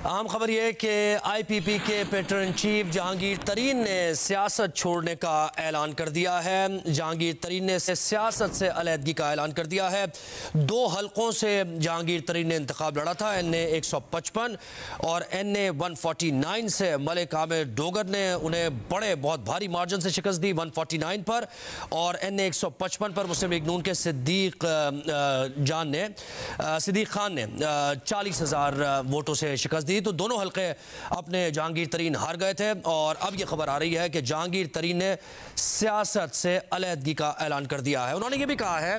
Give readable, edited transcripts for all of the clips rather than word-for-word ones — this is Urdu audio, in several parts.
اہم خبر یہ کہ آئی پی پی کے پیٹرن چیف جہانگیر ترین نے سیاست چھوڑنے کا اعلان کر دیا ہے۔ جہانگیر ترین نے سیاست سے علیحدگی کا اعلان کر دیا ہے۔ 2 حلقوں سے جہانگیر ترین نے انتخاب لڑا تھا، این اے 155 اور این اے 149 سے ملک عامر ڈوگر نے انہیں بہت بھاری مارجن سے شکست دی 149 پر، اور این اے 155 پر مسلم لیگ نون کے صدیق خان نے 40,000 ووٹوں سے شکست دی۔ تو دونوں حلقے اپنے جہانگیر ترین ہار گئے تھے، اور اب یہ خبر آ رہی ہے کہ جہانگیر ترین نے سیاست سے علیحدگی کا اعلان کر دیا ہے۔ انہوں نے یہ بھی کہا ہے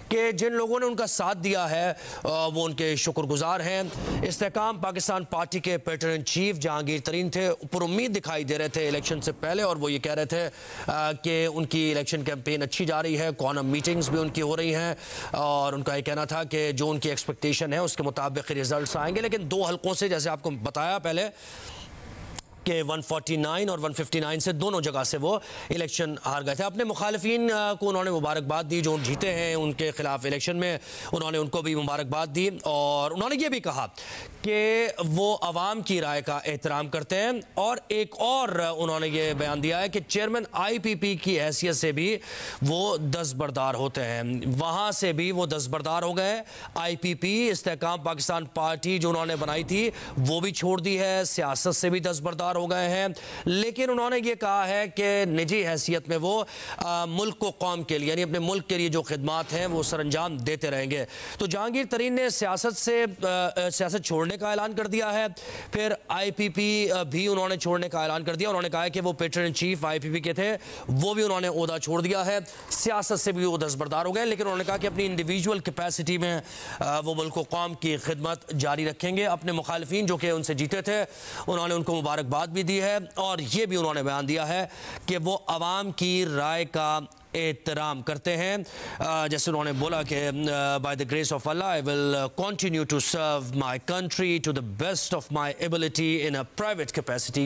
کہ جن لوگوں نے ان کا ساتھ دیا ہے وہ ان کے شکر گزار ہیں۔ استحکام پاکستان پارٹی کے پیٹرن چیف جہانگیر ترین تھے، پر امید دکھائی دے رہے تھے الیکشن سے پہلے، اور وہ یہ کہہ رہے تھے کہ ان کی الیکشن کیمپین اچھی جا رہی ہے، کارنر میٹنگز بھی ان کی ہو رہی ہیں، اور ان کا یہ کہنا تھا کہ جو ان کی ایکسپیکٹیشن ہے اس کے مطابق ریزلٹس آئیں گے۔ لیکن 2 حلقوں سے، جیسے آپ کو بتایا پہلے کہ 149 اور 159 سے دونوں جگہ سے وہ الیکشن ہار گئے تھے۔ اپنے مخالفین کو انہوں نے مبارکباد دی، جو جیتے ہیں ان کے خلاف الیکشن میں، انہوں نے ان کو بھی مبارکباد دی، اور انہوں نے یہ بھی کہا کہ وہ عوام کی رائے کا احترام کرتے ہیں۔ اور ایک اور انہوں نے یہ بیان دیا ہے کہ چیئرمین آئی پی پی کی حیثیت سے بھی وہ دستبردار ہوتے ہیں، وہاں سے بھی وہ دستبردار ہو گئے۔ آئی پی پی استحکام پاکستان پارٹی جو انہوں نے بنائی تھی وہ بھی چھوڑ دی ہے، سیاست سے بھی دستبردار ہو گئے ہیں، لیکن انہوں نے یہ کہا ہے کہ نجی حیثیت میں وہ ملک و قوم کے لیے، یعنی اپنے ملک کے لیے جو خدمات ہیں وہ سر انجام دیتے رہیں گے۔ تو جہانگیر ترین نے سیاست چھوڑنے کا اعلان کر دیا ہے، پھر آئی پی پی بھی انہوں نے چھوڑنے کا اعلان کر دیا۔ انہوں نے کہا ہے کہ وہ پیٹرن چیف آئی پی پی کے تھے، وہ بھی انہوں نے عہدہ چھوڑ دیا ہے، سیاست سے بھی وہ دستبردار ہو گئے، لیکن انہوں نے کہا کہ اپنی انڈیویجول کیپیسٹی میں وہ ملک و قوم کی خدمت جاری رکھیں گے۔ اپنے مخالفین جو کہ ان سے جیتے تھے انہوں نے ان کو مبارکباد بھی دی ہے، اور یہ بھی انہوں نے بیان دیا ہے کہ وہ عوام کی رائے کا احترام کرتے ہیں۔ جیسے انہوں نے بولا کہ by the grace of Allah I will continue to serve my country to the best of my ability in a private capacity۔